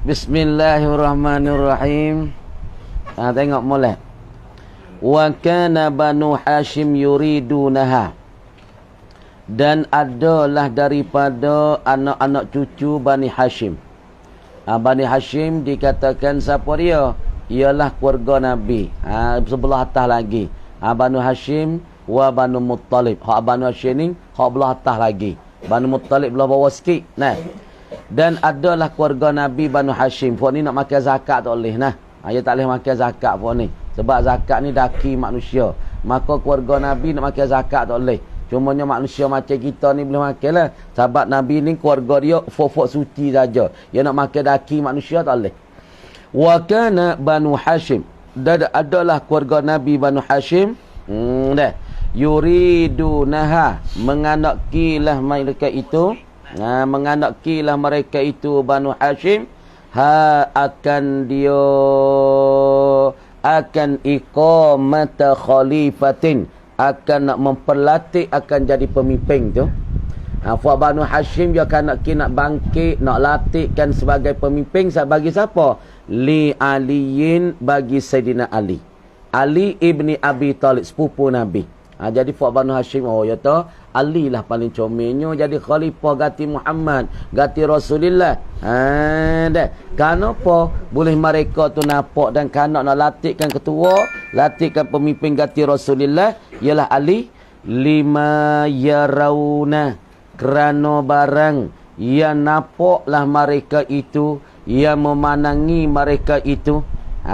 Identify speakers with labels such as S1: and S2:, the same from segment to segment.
S1: Bismillahirrahmanirrahim. Tengok mulai. Wa kana Banu Hashim yuridunaha. Dan adalah daripada anak-anak cucu Bani Hashim. Bani Hashim dikatakan siapa dia? Ialah keluarga Nabi. Sebelah atas lagi. Banu Hashim wa Banu Muttalib. Hak Banu Hashim ni hak belah atas lagi. Banu Muttalib belah bawah sikit. Nah. Dan adalah keluarga Nabi Banu Hashim. Puan ni nak makan zakat tak boleh nah. Dia tak boleh makan zakat puan ni. Sebab zakat ni daki manusia. Maka keluarga Nabi nak makan zakat tak boleh. Cumanya manusia macam kita ni boleh makan lah. Sebab Nabi ni keluarga dia fok-fok suci saja. Dia nak makan daki manusia tak boleh. Wa kana Banu Hashim. Dan adalah keluarga Nabi Banu Hashim. Dah. Yuridunaha. Menganakilah mereka itu. Menganakilah mereka itu Banu Hashim. Akan dia akan iqamata khalifatin, akan nak memperlatih akan jadi pemimpin tu. Fuad Banu Hashim dia akan nak bangkit, nak latihkan sebagai pemimpin bagi siapa? Li Aliyin, bagi Sayyidina Ali. Ali ibni Abi Talib, sepupu Nabi. Jadi Fuad Banu Hashim, ya tahu Ali lah paling comelnya jadi khalifah ganti Muhammad, ganti Rasulullah. Kenapa boleh mereka tu nampak dan kanak nak latihkan ketua, latihkan pemimpin ganti Rasulullah ialah Ali? Lima yarawna, kerana barang yang nampaklah mereka itu, yang memandangi mereka itu.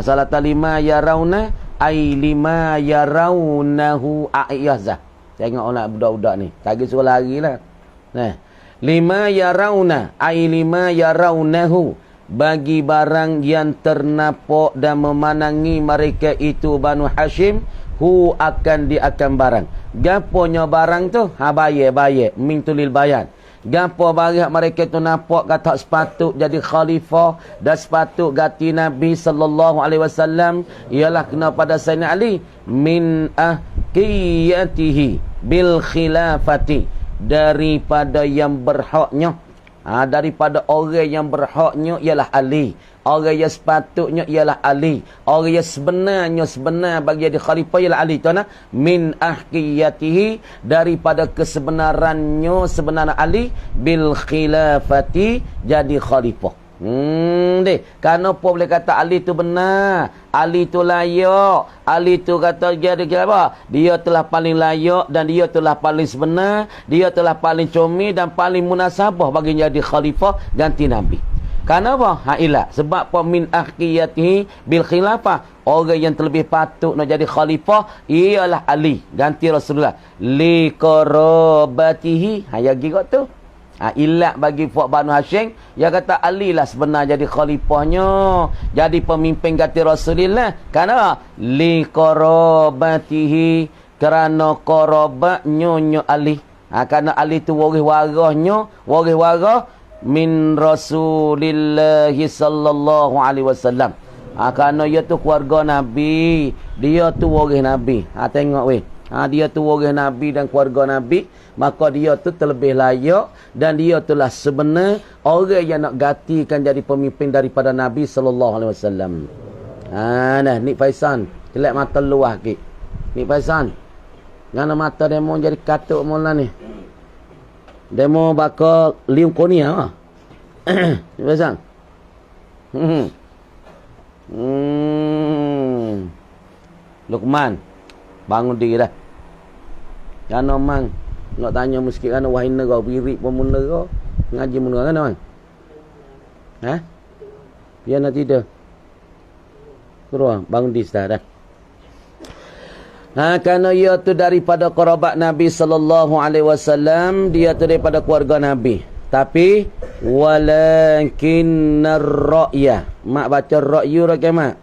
S1: Salah lima yarawna ai lima yarawnahu a'yazah. Tengok orang budak-budak ni. Tadi suruh lari lah. Nah. Lima yarawna. Ai lima yarawnahu. Bagi barang yang ternampak dan memandangi mereka itu Banu Hashim. Hu akan diakan barang. Gaponya barang tu? Bayar. Min tulil bayan. Gapo barang mereka tu nampak kata sepatut jadi khalifah dan sepatut ganti Nabi sallallahu alaihi wasallam ialah kena pada Sayyidina Ali min ahqiyatihi bil khilafati, daripada yang berhaknya, daripada orang yang berhaknya ialah Ali. Orang yang sepatutnya ialah Ali. Orang yang sebenar bagi jadi khalifah ialah Ali. Tuan, min ahqiyatihi, daripada kesebenarannya sebenarnya Ali, bil khilafati, jadi khalifah. Kenapa boleh kata Ali tu benar, Ali tu layak, Ali tu kata jadi apa? Dia telah paling layak dan dia telah paling sebenar, dia telah paling comel dan paling munasabah bagi jadi khalifah ganti Nabi. Kenapa? Sebab min ahqiyatihi bil khilafah, orang yang terlebih patut nak jadi khalifah ialah Ali, ganti Rasulullah. Li qarabatihi, lagi kat tu. Ilat bagi Fuad Banu Hashim, dia kata Ali lah sebenar jadi khalifahnya, jadi pemimpin ganti Rasulullah. Kenapa? Li qarabatihi, kerana qarabatnya Ali. Kerana Ali tu waris-warisnya, min Rasulillahi sallallahu alaihi wasallam. Kerana dia tu keluarga Nabi, dia tu waris Nabi. Tengok weh. Dia tu waris Nabi dan keluarga Nabi, maka dia tu terlebih layak dan dia telah sebenar orang yang nak gantikan jadi pemimpin daripada Nabi sallallahu alaihi wasallam. Nah, Nik Faisan, kelak mata luah sikit. Nik Faisan. Ngana mata demo jadi katuk mula ni. Demo bakal lium konia. Nik Faisan. Luqman, bangun diri dah. Jangan mang nak tanya miskin kan wahai negara birik pemun negara ngaji mun kan mang. Dia nak tidur. Keluar bangun di dah. Kerana ia tu daripada kerabat Nabi sallallahu alaihi wasallam, dia tu daripada keluarga Nabi. Tapi walakinnar ra'ya. Mak baca ra'yu rakan mak.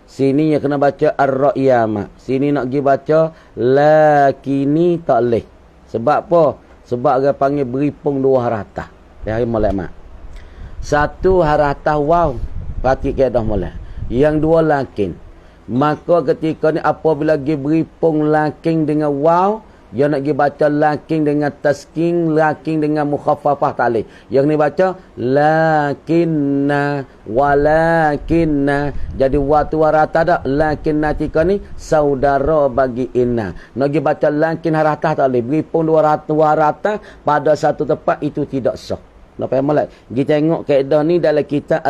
S1: Sini yang kena baca ar-ra'ya mak. Sini nak pergi baca lakini tak leh. Sebab apa? Sebab orang panggil beripung dua harata. Dari mulai mak. Satu harata waw. Pati kedah mulai. Yang dua lakin. Maka ketika ni apabila pergi beripung lakin dengan waw, Dia nak pergi baca lakin dengan tasking, lakin dengan mukhaffafah tak boleh. Yang ni baca lakinna, walakinna. Jadi waktu warata dak, lakinna tika ni saudara bagi inna. Nak pergi baca lakin haratah tak boleh. Beri pun warata pada satu tempat itu tidak sah. Nak payah malak. Kita tengok kaedah ni dalam kitab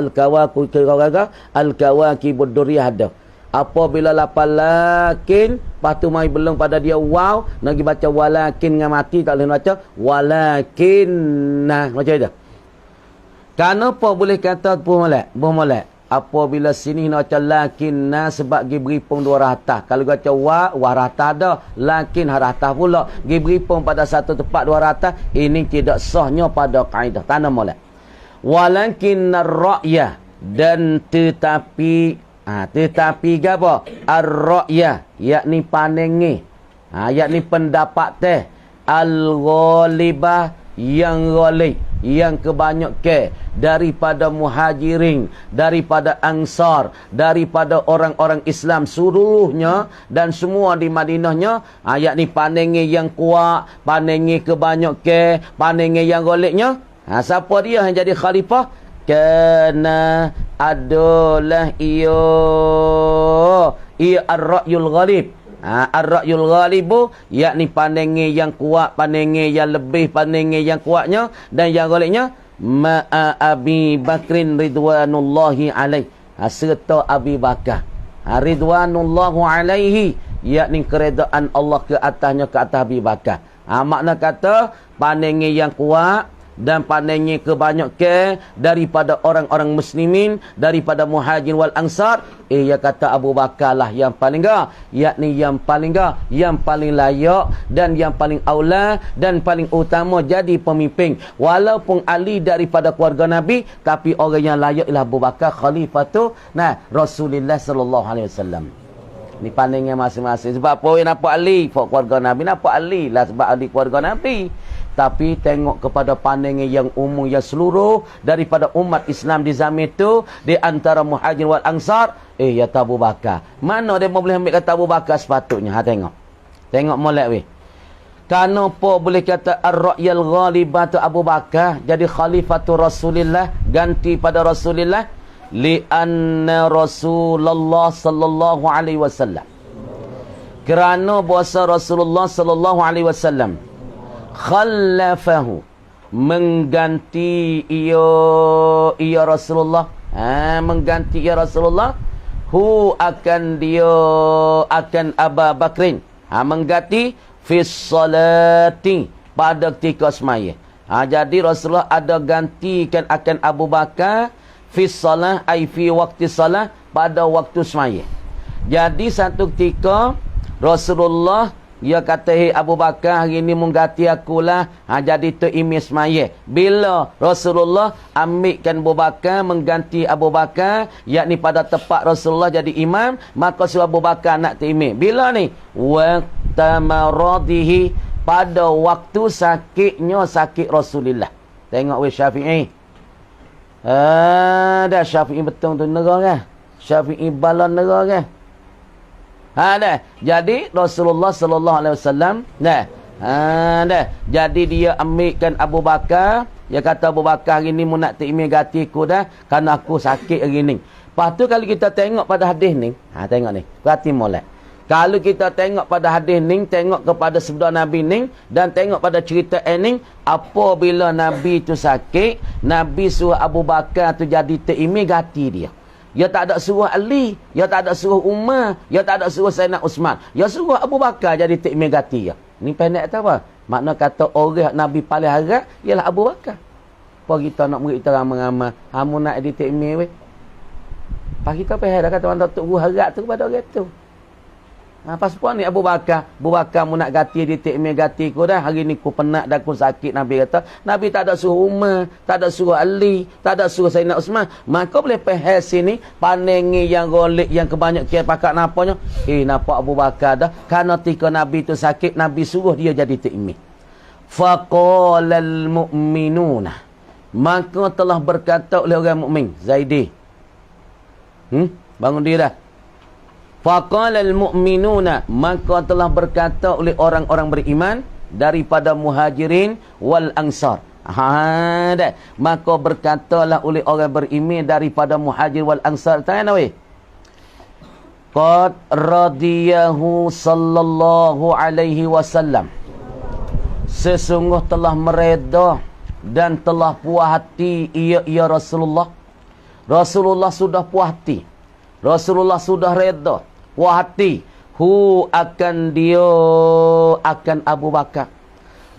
S1: Al-Kawakibud Durriyah ada. Apabila lapal lakin, lepas tu mai belum pada dia waw, nak pergi baca walakin dengan mati, tak boleh baca walakinna. Macam itu. Kenapa boleh kata buh molek? Apabila sini nak baca lakinna sebab dia beri pun dua ratah. Kalau baca wa ratah dah, lakin haratah pula. Dia beri pun pada satu tempat dua ratah, ini tidak sahnya pada kaedah. Tanah molek. Walakinna ra'ya, dan tetapi tetapi apa? Ar-ra'ya, yakni panengi. Yakni pendapat teh. Al-ghalibah, yang ghalib, yang kebanyak ke daripada muhajirin, daripada ansar, daripada orang-orang Islam seluruhnya dan semua di Madinahnya, yakni panengi yang kuat, panengi kebanyak ke, panengi yang ghalibnya. Siapa dia yang jadi khalifah? Kana adalah ia ar-ra'yul ghalib. Ar-ra'yul ghalibu, yakni pandangan yang kuat, pandangan yang lebih, pandangan yang kuatnya dan yang ghalibnya ma'a Abi Bakrin ridwanullahi alaih, serta Abi Bakar ridwanullahu alaihi, yakni keredaan Allah ke atasnya, ke atas Abi Bakar. Makna kata pandangan yang kuat dan pandainya kebanyak ke daripada orang-orang muslimin, daripada muhajir wal ansar, ia kata Abu Bakar lah yang paling yakni yang paling yang paling layak dan yang paling aula dan paling utama jadi pemimpin. Walaupun Ali daripada keluarga Nabi, tapi orang yang layak ialah Abu Bakar khalifatu Rasulullah sallallahu alaihi wasallam. Ni pandangnya masing-masing. Sebab apa nampak Ali keluarga Nabi, nampak Ali lah sebab Ali keluarga Nabi. Tapi tengok kepada pandangan yang umum, yang seluruh daripada umat Islam di zaman itu, di antara muhajir wal ansar, ya Abu Bakar. Mana dia boleh ambil kata Abu Bakar sepatutnya? Tengok molek weh. Kenapa boleh kata ar-ra'yal ghalibatu Abu Bakar jadi khalifatu Rasulullah, ganti pada Rasulullah? Lianna Rasulullah sallallahu alaihi wasallam, kerana bahasa Rasulullah sallallahu alaihi wasallam khallafahu, mengganti ia Rasulullah, mengganti ia Rasulullah, akan Abu Bakrin, mengganti fi salati, pada ketika semaya. Jadi Rasulullah ada gantikan akan Abu Bakar fi salah, ai fi waktu salah, pada waktu semaya. Jadi satu ketika Rasulullah dia kata, "Hei Abu Bakar, hari ini mengganti akulah." Jadi tu imis semaya. Bila Rasulullah ambilkan Abu Bakar, mengganti Abu Bakar, yakni pada tempat Rasulullah jadi imam, maka suruh Abu Bakar nak imam. Bila ni? Waqta maradihi, pada waktu sakit Rasulullah. Tengok weh Syafi'i. Dah Syafi'i betul tu negara kan? Syafi'i balon negara kan? Dah. Jadi Rasulullah sallallahu alaihi wasallam dah. Jadi dia ambilkan Abu Bakar, dia kata Abu Bakar hari ni mu nak tikmil gatiku dah kerana aku sakit hari ni. Lepas tu kalau kita tengok pada hadis ni, tengok ni, perhati molek. Kalau kita tengok pada hadis ni, tengok kepada sabda Nabi ni dan tengok pada cerita ni, apabila Nabi tu sakit, Nabi suruh Abu Bakar tu jadi tikmil gati dia. Ya tak ada suruh Ali, ya tak ada suruh Umar, ya tak ada suruh Sayyidina Uthman. Ya suruh Abu Bakar jadi tikmil gati ya. Ni pendek tak apa? Makna kata orang Nabi paling harap ialah Abu Bakar. Apa kita nak murid kita ramai-ramai, hamu nak jadi tikmil weh. Pak kita payah dah kata orang tak harap tu kepada orang tu. Pas puan ni Abu Bakar mu nak gati di tikmil gati ku dah. Hari ni ku penat dah, ku sakit. Nabi kata, Nabi tak ada suruh Umar, tak ada suruh Ali, tak ada suruh Sayyidina Uthman. Maka boleh pahal sini panengi yang golek yang kebanyak kia pakak napanya. Nampak Abu Bakar dah. Kerana tika Nabi tu sakit, Nabi suruh dia jadi tikmil. Faqalal mu'minuna, maka telah berkata oleh orang mukmin, Zaidi. Bangun dia dah. Faqala al-mu'minuna, maka telah berkata oleh orang-orang beriman daripada muhajirin wal ansar. Maka berkatalah oleh orang beriman daripada muhajir wal ansar. Tanya weh. Qad radiyahu sallallahu alaihi wasallam. Sesungguh telah mereda dan telah puas hati ia Rasulullah. Rasulullah sudah puas hati. Rasulullah sudah reda, puas hati. Akan dia, akan Abu Bakar.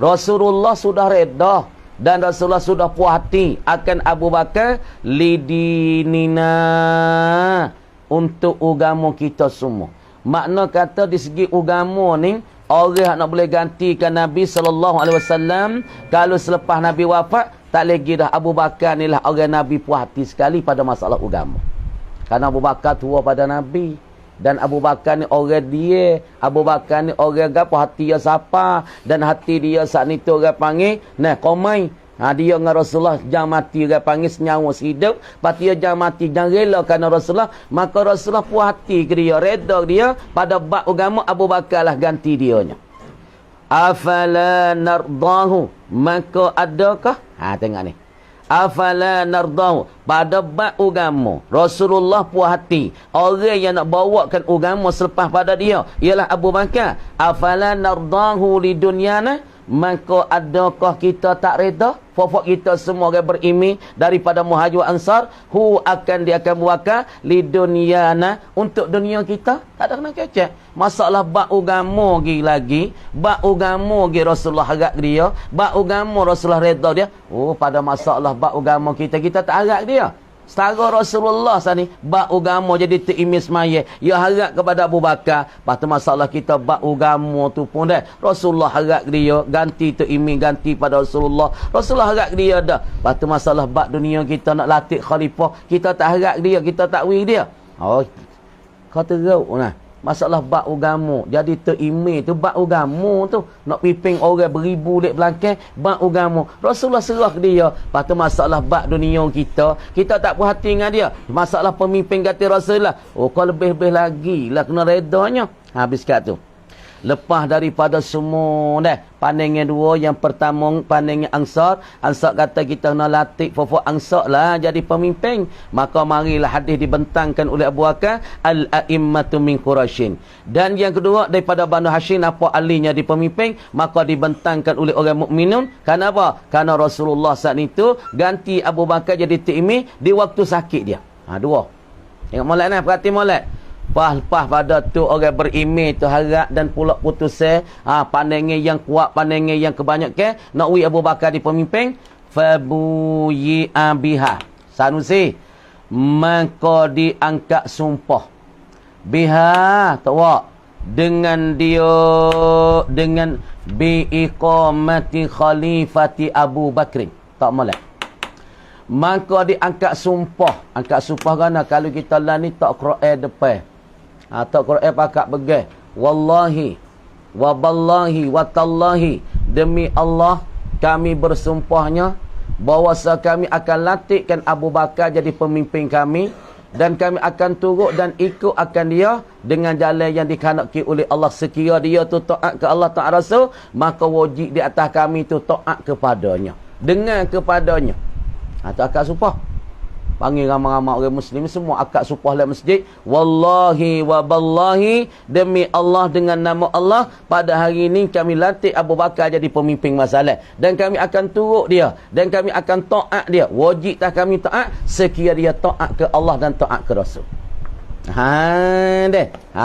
S1: Rasulullah sudah reda dan Rasulullah sudah puas hati akan Abu Bakar lidinina, untuk agama kita semua. Makna kata di segi agama ni, orang nak boleh gantikan Nabi SAW kalau selepas Nabi wafat, tak lagi dah. Abu Bakar ni lah orang Nabi puas hati sekali pada masalah agama. Kerana Abu Bakar tua pada Nabi. Dan Abu Bakar ni orang dia. Abu Bakar ni orang apa hati dia siapa. Dan hati dia saat ni tu orang panggil, nah komai. Dia dengan Rasulullah jangan mati, orang panggil senyawa hidup. Lepas dia jangan mati, jangan rela kerana Rasulullah. Maka Rasulullah puas hati ke dia, reda dia pada bab agama. Abu Bakar lah ganti dianya. Afala nardahu, maka adakah? Tengok ni. Afala nardahu, pada bab agama Rasulullah puas hati orang yang nak bawakan agama selepas pada dia ialah Abu Bakar. Afala nardahu li dunyana, maka adakah kita tak reda? Fofok kita semua orang beriman daripada muhajir ansar, akan dia akan buaka li dunyana, untuk dunia kita. Tak ada kena kecek. Masalah bab agama lagi, bab agama Rasulullah harap dia, bab agama Rasulullah reda dia. Pada masalah bab agama kita tak harap dia. Setara Rasulullah sani bab agama jadi terimis maya, ia harap kepada Abu Bakar. Lepas masalah kita bab agama tu pun dah Rasulullah harap dia ganti terimis, ganti pada Rasulullah. Rasulullah harap dia dah. Lepas masalah bab dunia kita nak latih khalifah, kita tak harap dia, kita tak wih dia. Kau teruk nah. Masalah bab agama jadi terimis tu bab agama tu nak piping orang beribu dek belakang bab agama. Rasulullah serah ke dia. Lepas masalah bab dunia kita tak puas hati dengan dia. Masalah pemimpin kata Rasulullah, kau lebih-lebih lagi lah kena redanya. Habis kat tu. Lepas daripada semua dah pandangan dua, yang pertama pandangan Ansar. Ansar kata kita nak latih fofok Ansar lah jadi pemimpin. Maka marilah hadis dibentangkan oleh Abu Bakar, al-a'immatu min Quraisyin. Dan yang kedua daripada Banu Hashim, apa alinya di pemimpin, maka dibentangkan oleh orang mukminun. Kenapa? Karena Rasulullah saat itu ganti Abu Bakar jadi tinggi di waktu sakit dia. Dua. Tengok molek ni, perhati molek. Lepas pada tu orang beriman tu harap dan pula putusnya pandangan yang kuat, pandangan yang kebanyakan nak wi Abu Bakar di pemimpin. Fabuyi'a biha, Sanusi, maka diangkat sumpah biha tawa dengan dia, dengan biiqamati khalifati Abu Bakrin. Tak molek. Maka diangkat sumpah. Angkat sumpah kerana kalau kita lah ni tak Quran depan. Tak Quran pakat begah. Wallahi, waballahi, watallahi, demi Allah kami bersumpahnya bahawasa kami akan latihkan Abu Bakar jadi pemimpin kami, dan kami akan turut dan ikut akan dia dengan jalan yang dikehendaki oleh Allah. Sekira dia tu taat ke Allah, taat Rasul, maka wajib di atas kami tu taat kepadanya, dengar kepadanya. Itu akad sumpah. Panggil ramai-ramai orang Muslim semua akad sumpah dalam masjid. Wallahi waballahi, demi Allah dengan nama Allah, pada hari ini kami latih Abu Bakar jadi pemimpin masalah, dan kami akan turut dia, dan kami akan taat dia. Wajib tak kami taat sekira dia taat ke Allah dan taat ke Rasul.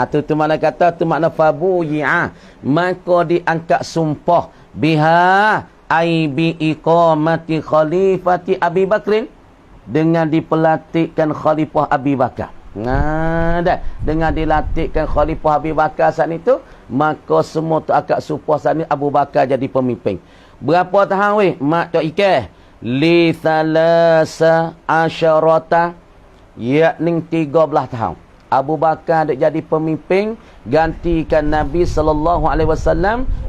S1: Tu makna kata, tu makna fabuyi'a, maka diangkat sumpah biha ai bi iqamati khalifati Abi Bakrin, dengan dipelatihkan khalifah Abi Bakar. Dengan dilatihkan khalifah Abi Bakar saat itu, maka semua tu akad sumpah saat ni Abu Bakar jadi pemimpin. Berapa tahun weh? Mak tok ikah li thalasa asyarata, yakni 13 tahun. Abu Bakar duk jadi pemimpin gantikan Nabi SAW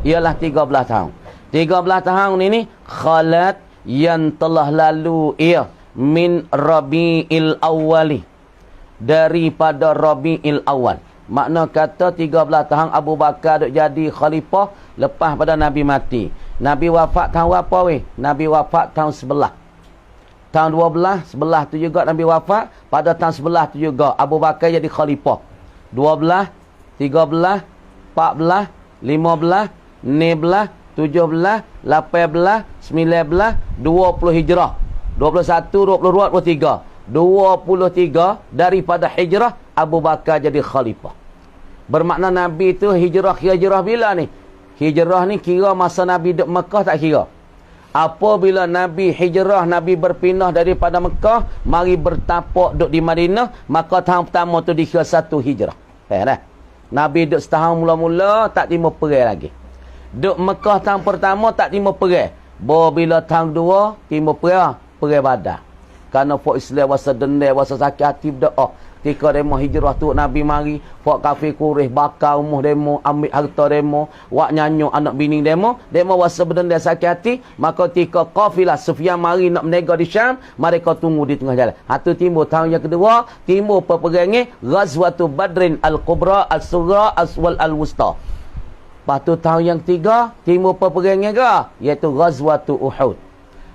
S1: ialah 13 tahun. 13 tahun ini khalat yang telah lalu ia min Rabi'il Awwali, daripada Rabi'il Awal. Makna kata 13 tahun Abu Bakar duk jadi khalifah lepas pada Nabi mati. Nabi wafat tahun apa weh? Nabi wafat tahun 11. Tahun 12, 11 tu juga Nabi wafat. Pada tahun 11 tu juga Abu Bakar jadi khalifah. 12, 13, 14, 15, 16, 17, 18, 19, 20 hijrah. 21, 22, 23. 23 daripada hijrah Abu Bakar jadi khalifah. Bermakna Nabi tu hijrah bila ni? Hijrah ni kira masa Nabi duduk Mekah tak kira. Apabila Nabi hijrah, Nabi berpindah daripada Mekah, mari bertapak duduk di Madinah, maka tahun pertama tu dikira satu hijrah. Dah. Nabi duduk setahun mula-mula tak timur perang lagi. Duduk Mekah tahun pertama tak timur perang. Bila tahun 2 timur perang Badar. Kerana folk Islam wasa dendam, wasa sakit hati berdoa. Ketika demo hijrah tu Nabi mari, folk kafir Quraisy bakar rumah demo, ambil harta demo, wak nyanyo anak bini demo wasa berdendam sakit hati, maka ketika kafilah Sufyan mari nak menega di Syam, mereka tunggu di tengah jalan. Hatu timbul tahun yang kedua, timbul peperangan Ghazwatu Badrin Al-Kubra Al-Sughra Al-Wusta. Lepas tu tahun yang ketiga, timbul peperangan ke? Iaitu Ghazwatu Uhud.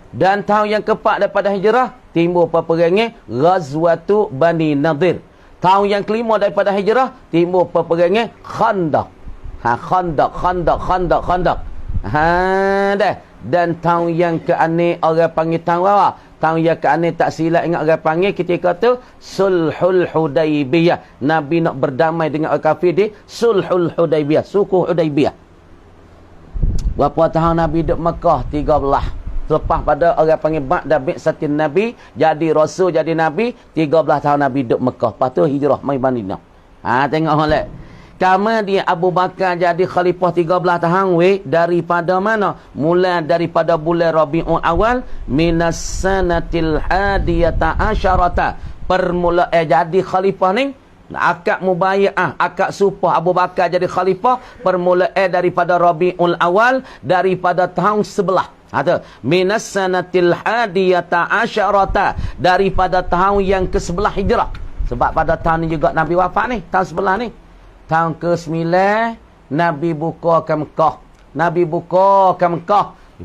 S1: Dan tahun yang keempat daripada hijrah, timbul peperangan Ghazwatu Bani Nadir. Tahun yang kelima daripada hijrah, timbul peperangan Khandaq. Khandaq. Dah. Dan tahun yang ke-6 orang panggil tahun apa? Tahun yang ke-6 tak silap ingat orang panggil ketika tu Sulhul Hudaybiyah. Nabi nak berdamai dengan orang kafir di Sulhul Hudaybiyah, suku Hudaybiyah. Berapa tahun Nabi duduk Mekah? 13. Selepas pada orang panggil Ba'da bi'satin Nabi, jadi Rasul, jadi Nabi, 13 tahun Nabi duduk Mekah. Lepas tu hijrah mai Madinah. Tengok molek. Kemudian Abu Bakar jadi khalifah 13 tahun daripada mana? Mula daripada bulan Rabiul Awal minas sanatil hadiyata asyarata. Permulaan jadi khalifah ni akad mubayi'ah, akad sumpah Abu Bakar jadi khalifah permulaan daripada Rabiul Awal daripada tahun 11. Minas sanatil hadiyata asyarata, daripada tahun yang ke-11 hijrah. Sebab pada tahun ni juga Nabi wafat ni, tahun 11 ni. Tahun ke-9 Nabi buka ke Mekah.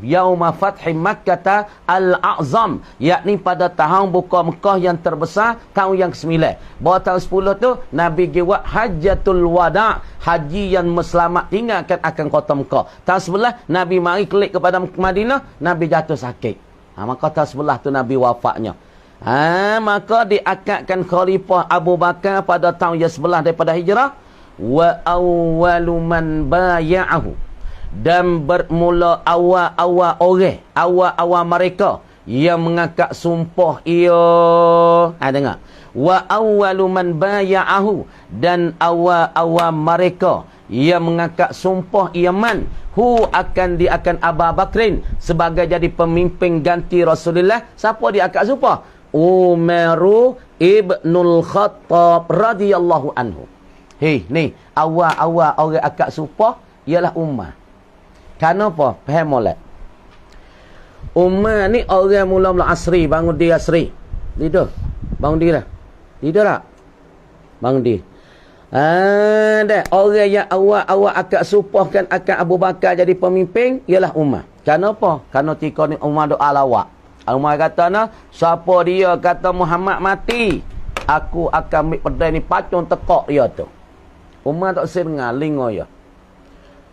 S1: Yauma Fathi Makkah Al-A'zam, yakni pada tahun buka Mekah yang terbesar, tahun yang ke-9. Bahawa tahun 10 tu Nabi buat Hajjatul Wada', haji yang selamat tinggalkan akan kota Mekah. Tahun 11 Nabi mari kelik kepada Madinah, Nabi jatuh sakit. Maka tahun 11 tu Nabi wafatnya. Maka diakadkan khalifah Abu Bakar pada tahun yang 11 daripada hijrah. Wa awwalu man baya'ahu, dan bermula awal-awal orang, awal-awal mereka yang mengakad sumpah ia. Dengar. Wa awwalu man baya'ahu, dan awal-awal mereka yang mengakad sumpah ia man akan Abu Bakrin sebagai jadi pemimpin ganti Rasulullah. Siapa dia akad sumpah? Umaru ibnul Khattab radhiyallahu anhu. Ni awal-awal orang akad sumpah ialah Umar. Kenapa? Faham molek? Umar ni orang mula-mula asri, bangun dia asri. Tidur. Bangun dia dah. Tidur tak? Bangun dia. Dah. Orang yang awal-awal akad sumpahkan akan Abu Bakar jadi pemimpin ialah Umar. Kenapa? Kerana tika ni Umar doa lawak. Umar kata siapa dia kata Muhammad mati, aku akan ambil pedai ni pacung tekak dia tu. Umar tak dengar lingo ya.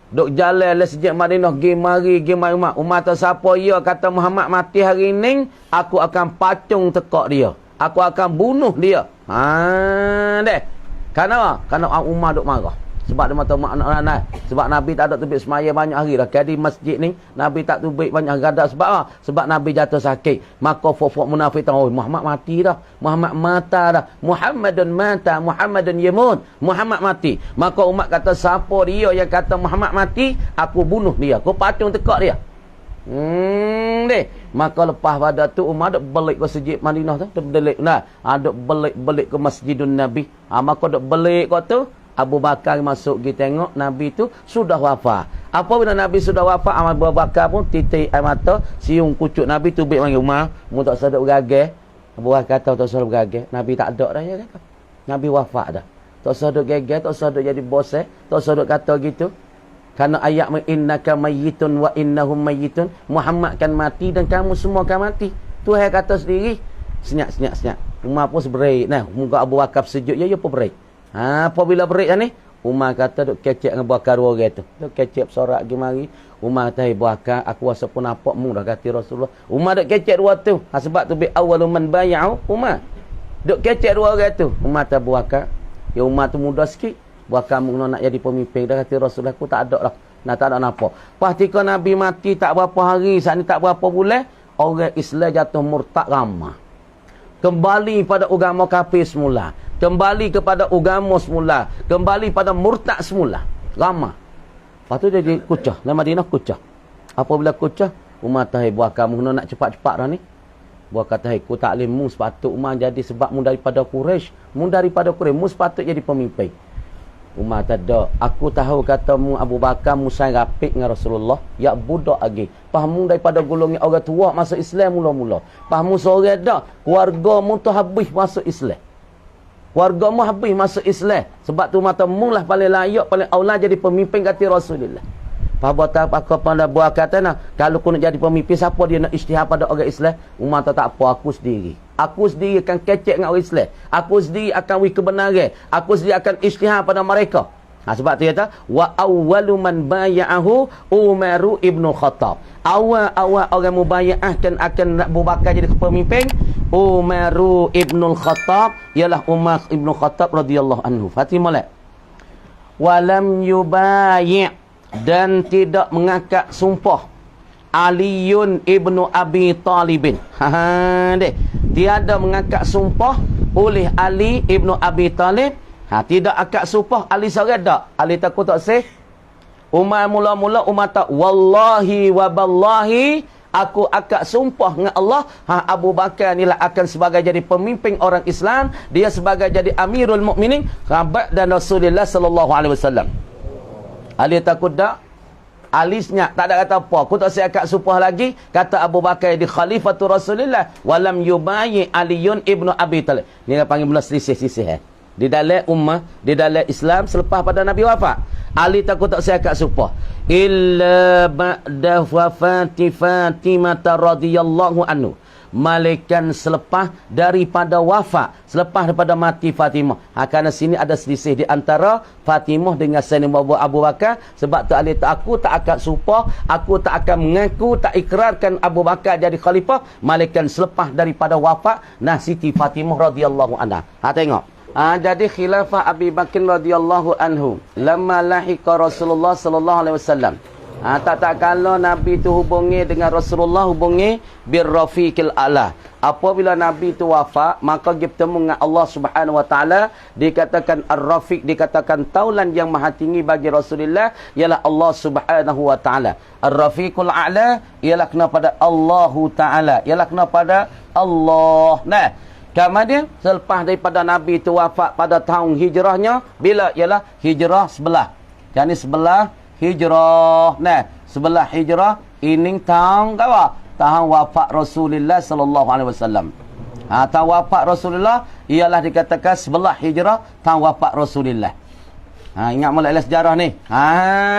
S1: Duk jalan le sejak Madinah gi mari Umar. Umar tak siapa dia kata Muhammad mati hari ni, aku akan pacung tekak dia. Aku akan bunuh dia. Deh. Kenapa? Kerana Umar duk marah. Sebab dia mata mak anak-anak. Sebab Nabi tak ada tubik semaya banyak hari dah. Di masjid ni Nabi tak tubik banyak hari dah. Sebab apa? Sebab Nabi jatuh sakit. Maka fofok munafik tahu, Muhammad mati dah. Muhammad mata dah. Muhammadun mata, Muhammadun yamut. Muhammad mati. Maka umat kata siapa dia yang kata Muhammad mati, aku bunuh dia. Aku pacung tekak dia. Deh. Maka lepas pada tu Umar duk balik ke masjid Madinah tu, duk balik duk balik ke Masjidun Nabi. Maka duk balik kat tu Abu Bakar masuk pergi tengok Nabi tu sudah wafat. Apabila Nabi sudah wafat, Abu Bakar pun titik air mata, siung kucuk Nabi tu baik panggil Umar, mu tak sedap bergagal. Abu Bakar kata tak sedap bergagal. Nabi tak ada dah ya kata. Nabi wafat dah. Tak usah duk geger, tak usah duk jadi bos tak usah duk kata gitu. Karena ayat innaka mayyitun wa innahum mayyitun. Muhammad kan mati dan kamu semua akan mati. Tuhan kata sendiri. Senyap. Umar pun break. Nah, muka Abu Bakar sejuk ya apa break. Apabila break ni, Umar kata duk kecek dengan Abu Bakar orang tu. Duk kecek sorak pergi mari. Umar kata, Abu Bakar, aku rasa pun nampak mu dah kata Rasulullah. Umar duk kecek dua tu. Sebab tu bi awwalu man bay'u Umar. Duk kecek dua orang tu. Umar kata Abu Bakar, ya Umar tu muda sikit. Abu Bakar mu nak jadi pemimpin. Dah kata Rasulullah, aku tak ada lah. Tak ada nampak. Pastikan Nabi mati tak berapa hari, saat ni tak berapa bulan, orang Islam jatuh murtad ramah. Kembali pada agama kafir semula. Kembali kepada agama semula. Kembali pada murtad semula. Ramah. Lepas tu dia jadi kucah. Dalam Madinah kucah. Apabila kucah, Umar tahu buah kamu nak cepat-cepat dah ni. Buah kata, ku tak boleh mu sepatut Umar jadi sebab mu daripada Quraisy. Mu daripada Quraisy. Mu sepatut jadi pemimpin. Umar tak aku tahu katamu Abu Bakar Musa rapik dengan Rasulullah. Ya budak lagi. Pahamu daripada golongan orang tua masuk Islam mula-mula. Pahamu seorang dak. Keluarga mu tu habis masuk Islam. Keluarga mu habis masuk Islam. Sebab tu mata mu lah paling layak, paling aula jadi pemimpin kata Rasulullah. Faham tak apa pada buah kata nak. Kalau aku nak jadi pemimpin, siapa dia nak isytihar pada orang Islam? Umar tak apa, aku sendiri. Aku sendiri akan kecek dengan orang Islam. Aku sendiri akan wih kebenaran. Aku sendiri akan isytihar pada mereka. Sebab tu kata, wa awwalu man bay'ahu Umaru ibnu Khattab. Awal-awal orang mubaya'ahkan akan Abu Bakar jadi pemimpin, Umaru ibnu Khattab, ialah Umar ibnu Khattab radhiyallahu anhu. Fatimah lah. Walam yubayi' dan tidak mengangkat sumpah Aliun ibnu Abi Talibin. Tiada mengangkat sumpah oleh Ali ibnu Abi Talib. Tidak akad sumpah Ali seorang tak. Ali takut tak sih. Umar mula-mula Umar tak. Wallahi waballahi, aku akad sumpah dengan Allah. Abu Bakar inilah akan sebagai jadi pemimpin orang Islam. Dia sebagai jadi Amirul Mukminin, sahabat dan Rasulullah sallallahu alaihi wasallam. Ali takut tak? Ali senyap, tak ada kata apa. Aku tak saya akad sumpah lagi. Kata Abu Bakar di Khalifatul Rasulullah. Walam yubayi Aliun ibnu Abi Talib. Ni dia panggil mula selisih-selisih. Di dalam ummah, di dalam Islam selepas pada Nabi wafat. Ali takut tak saya akad sumpah. Illa ba'da wafati Fatimah radhiyallahu anhu. Malaikan selepas daripada wafat, selepas daripada mati Fatimah. Kerana sini ada selisih di antara Fatimah dengan Sayyidina Abu Bakar. Sebab tu Ali aku tak akan sumpah, aku tak akan mengaku, tak ikrarkan Abu Bakar jadi khalifah. Malaikan selepas daripada wafat nah Siti Fatimah radhiyallahu anha. Tengok. Jadi khilafah Abi Bakr radhiyallahu anhu lamma lahiqa Rasulullah sallallahu alaihi wasallam. Tak kalau Nabi tu hubungi dengan Rasulullah, hubungi birrafiqil a'la. Apabila Nabi tu wafat, maka dia bertemu dengan Allah Subhanahu wa taala, dikatakan ar-rafiq, dikatakan taulan yang maha tinggi bagi Rasulullah ialah Allah Subhanahu wa taala. Ar-rafiqul a'la ialah kena pada Allah taala, ialah kena pada Allah. Nah, kemudian selepas daripada Nabi tu wafat pada tahun hijrahnya, bila ialah hijrah sebelah. Yani sebelah hijrah. Nah, sebelah hijrah ini tahun apa? Tahun wafat Rasulullah sallallahu alaihi wasallam. Tahun wafat Rasulullah ialah dikatakan sebelah hijrah tahun wafat Rasulullah. Ingat mulai sejarah ni.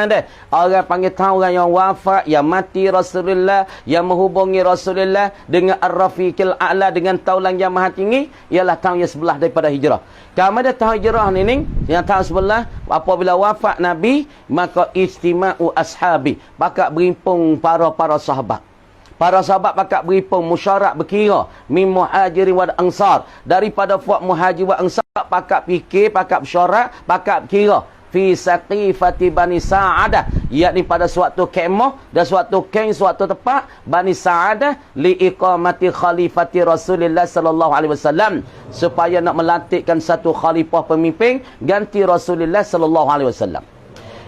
S1: Deh. Orang panggil tahu orang yang wafat, yang mati Rasulullah, yang menghubungi Rasulullah dengan Ar-Rafiqil A'la, dengan taulan yang maha tinggi, ialah tahun yang sebelah daripada hijrah. Kemudian tahun hijrah ni, yang tahun sebelah, apabila wafat Nabi, maka istima'u ashabi, bakal berimpung para sahabat. Para sahabat bakal berimpung musyarak berkira min muhajirin wa ansar, daripada fuad muhajir wa ansar pakak fikir, pakak bersyarat, pakak berkira fi saqifati Bani Sa'adah, yakni pada suatu kemah dan suatu keng, suatu tempat Bani Sa'adah li iqamati khalifati Rasulullah sallallahu alaihi wasallam, supaya nak melantikkan satu khalifah pemimpin ganti Rasulullah sallallahu alaihi wasallam.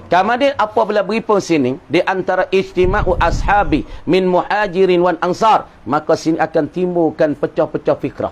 S1: Kemudian apabila berimpun sini di antara ijtima'u ashabi min muhajirin wan ansar, maka sini akan timbulkan pecah-pecah fikrah.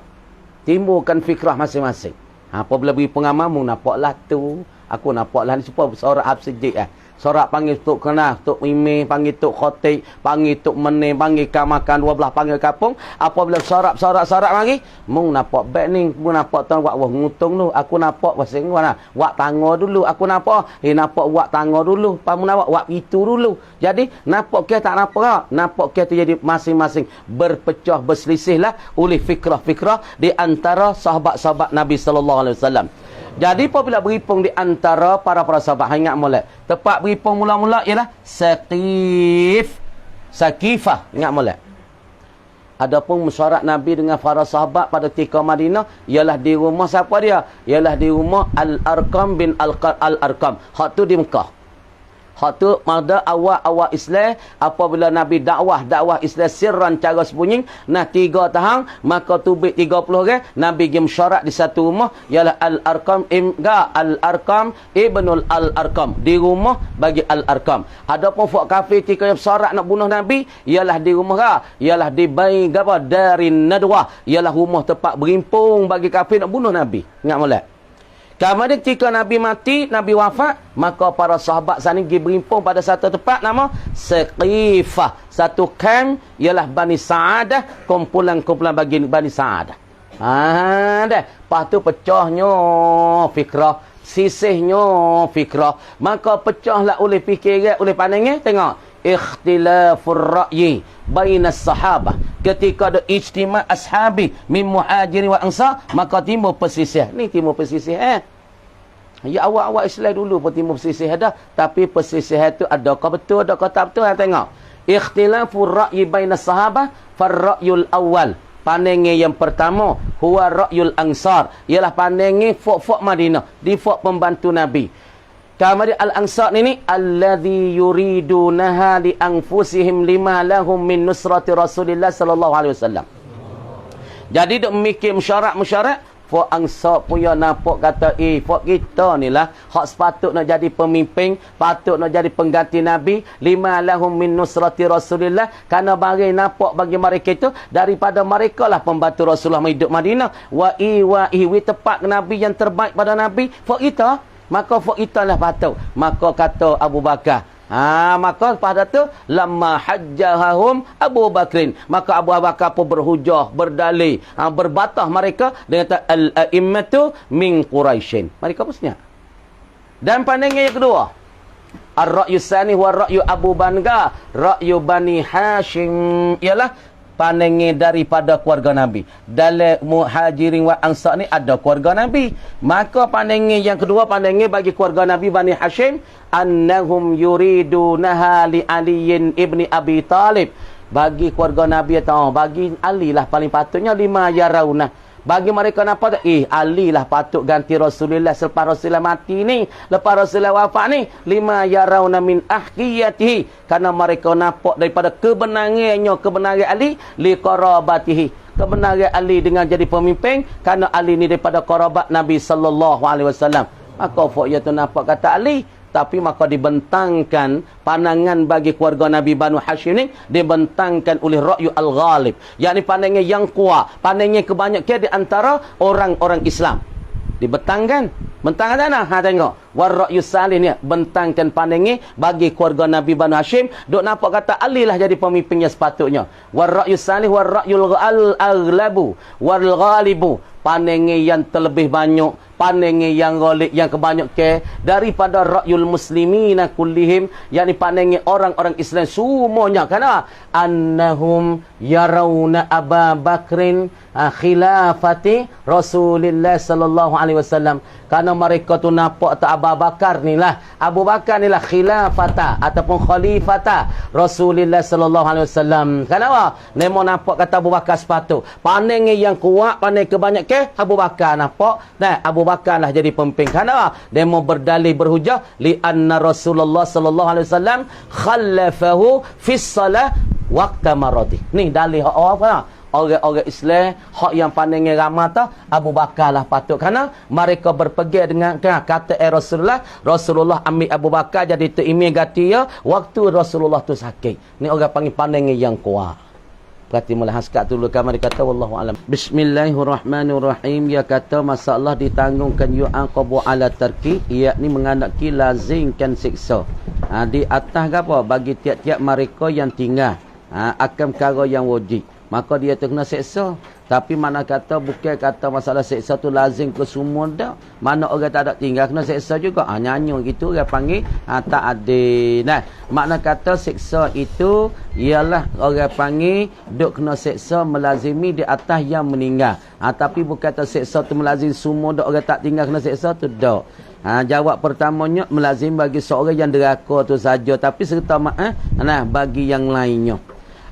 S1: Timbulkan fikrah masing-masing. Apabila berimpun amamu, nampaklah tu, aku nampaklah ni supaya seorang hab sejik Sorak panggil Tok Kenah, Tok Mimi, panggil Tok Khotib, panggil Tok Menih, panggil Kamakan 12, panggil Kapung. Apabila sorak lagi, mung nampak beg ni, mung nampak tuan wak ngutung tu. Aku nampak pasal mana? Wak tango dulu. Aku nampak, nampak wak tango dulu. Pamu nampak wak itu dulu. Jadi nampak ke tak nampak? Nampak ke tu jadi masing-masing berpecah berselisih lah oleh fikrah-fikrah di antara sahabat-sahabat Nabi sallallahu alaihi wasallam. Jadi apabila berhimpun di antara para sahabat, ingat molek. Tempat berhimpun mula-mula ialah Sakifah. Ingat molek. Adapun musyarat Nabi dengan para sahabat pada ketika Madinah ialah di rumah siapa dia? Ialah di rumah Al-Arqam bin Al-Arqam. Hak tu di Mekah. Hak tu pada awal-awal Islam, apabila Nabi dakwah Islam sirran cara sembunyi, 3 tahun, maka tubik 30 orang, Nabi pergi mesyuarat di satu rumah, ialah Al-Arqam ibnul Al-Arqam, di rumah bagi Al-Arqam. Adapun fuk kafir ketika yang mesyuarat nak bunuh Nabi, ialah di rumah ialah di Darin Nadwah, ialah rumah tempat berimpung bagi kafir nak bunuh Nabi. Ingat molek. Kemudian ketika Nabi mati, Nabi wafat, maka para sahabat sana pergi berimpung pada satu tempat nama Saqifah. Satu camp ialah Bani Sa'adah, kumpulan-kumpulan bagi Bani Sa'adah. Lepas tu pecahnya fikrah, sisihnya fikrah. Maka pecahlah oleh fikiran, oleh pandangan. Tengok. Ikhtilafur ra'yi bainas sahabah. Ketika ada ijtima' ashabi min muhajirin wa ansar, maka timbul persisih. Ni timbul persisih Ya awal-awal Islam dulu pun timbul persisih dah. Tapi persisih itu adakah betul, adakah tak betul? Tengok. Ikhtilafur ra'yi bainas sahabah farra'yul awal. Pandangan yang pertama, huwa ra'yul ansar. Ialah pandangan fok-fok Madinah. Di fok pembantu Nabi. Kemudian Al-Ansar ini alladzi yuridunaha li anfusihim lima lahum min nusrati Rasulillah sallallahu alaihi wasallam. Jadi dok mikir musyarat fok Ansar punya nampak kata fok kita nilah hak sepatut nak jadi pemimpin, patut nak jadi pengganti Nabi, lima lahum min nusrati Rasulillah, kerana bagi nampak bagi mereka itu daripada mereka lah pembantu Rasulullah hidup Madinah, wa tepat Nabi yang terbaik pada Nabi, fok kita. Maka fok italah patut. Maka kata Abu Bakar. Maka pada tu lamma hajjahum Abu Bakrin. Maka Abu Bakar pun berhujah, berdalil, berbatah mereka dengan al-a'immatu min Quraisyin. Mereka pun senyap. Dan pandangan yang kedua, ar-ra'yu tsani wa ra'yu Abu Banga, ra'yu Bani Hashim, ialah pandangan daripada keluarga Nabi. Dalam muhajirin wa ansar ni ada keluarga Nabi. Maka pandangan yang kedua, pandangan bagi keluarga Nabi Bani Hashim, annahum yuridunaha li Aliyin ibni Abi Talib. Bagi keluarga Nabi tahu, bagi Ali lah paling patutnya lima yarawna. Bagi mereka nampak tak? Ali lah patut ganti Rasulullah selepas Rasulullah mati ni. Lepas Rasulullah wafat ni. Lima yarawna min ahkiyatihi. Kerana mereka nampak daripada kebenarannya, kebenaran Ali. Li qarabatihi. Kebenaran Ali dengan jadi pemimpin. Kerana Ali ni daripada qarabat Nabi sallallahu alaihi wasallam. Maka fok tu nampak kata Ali. Tapi maka dibentangkan pandangan bagi keluarga Nabi Banu Hashim ni dibentangkan oleh ra'yu al-ghalib, yakni pandangan yang kuat, pandangan kebanyakan di antara orang-orang Islam. Dibentangkan mana? Tengok. War ra'yu salih ni bentangkan pandangan bagi keluarga Nabi Banu Hashim, dok nampak kata Ali lah jadi pemimpinnya sepatutnya. War ra'yu salih war ra'yul aghlabu wal ghalibu. Pandangan yang terlebih banyak, pandangan yang ghalib, yang kebanyakan daripada ra'yul muslimina kullihim, yakni pandangan orang-orang Islam semuanya. Kenapa? Annahum yarawna Aba Bakrin khilafati Rasulullah sallallahu alaihi wasallam. Kerana mereka tu nampak tak Abu Bakar ni lah. Abu Bakar ni lah khilafata ataupun khalifata Rasulullah sallallahu alaihi wasallam. Kenapa? Nemo nampak kata Abu Bakar sepatut. Pandangan yang kuat, pandangan kebanyakan Abu Bakar nampak. Nah, Abu Bakar lah jadi pemimpin. Kenapa? Nemo berdalih berhujah li anna Rasulullah sallallahu alaihi wasallam khallafahu fi shalah waqta maradi. Ni dalih apa? Orang-orang Islam hak yang pandangnya ramah tu Abu Bakar lah patut, kerana mereka berpegang dengan kata Rasulullah ambil Abu Bakar jadi terimam ganti ya waktu Rasulullah tu sakit. Ni orang panggil pandangan yang kuat. Berarti mula haskat dulu kamar kata wallahu alam. Bismillahirrahmanirrahim. Ya kata masalah ditanggungkan yu'aqabu ala tarki, yakni mengandaki lazimkan siksa. Di atas ke apa? Bagi tiap-tiap mereka yang tinggal. Akan perkara yang wajib. Maka dia tu kena seksa. Tapi mana kata bukan kata masalah seksa tu lazim ke semua dah. Mana orang tak ada tinggal kena seksa juga. Nyanyi gitu orang panggil tak adil. Nah, makna kata seksa itu ialah orang panggil duk kena seksa melazimi di atas yang meninggal. Tapi bukan kata seksa tu melazim semua dah orang tak tinggal kena seksa tu dah. Jawab pertamanya melazim bagi seorang yang deraka tu saja, tapi serta bagi yang lainnya.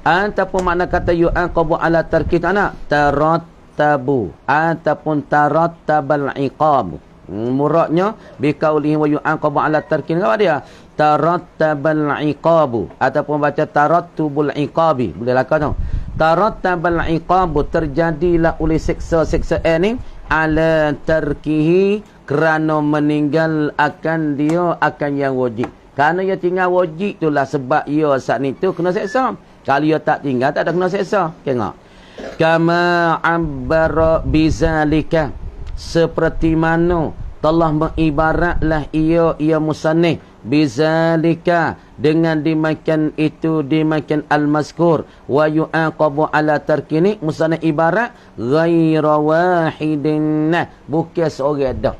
S1: Ataupun makna kata yu'aqabu ala tarkit tarattabu ataupun tarattabal iqab. Muradnya biqaulihi wa yu'aqabu ala tarkit apa dia? Tarattabal iqabu ataupun baca tarattubul iqabi. Boleh lah kau tahu. Tarattabal iqabu terjadilah oleh seksa-seksa ni ala tarkihi kerana meninggal akan dia akan yang wajib. Kerana ia tinggal wajib itulah sebab ia saat ni tu kena seksa. Kalau ia tak tinggal tak ada kena seksa. Tengok. Kama abbara bizalika seperti mana telah mengibaratlah ia musannif bizalika dengan dimakan itu dimakan al-mazkur wa yu'aqabu ala tarkini musannif ibarat ghaira wahidin bukan seorang dah.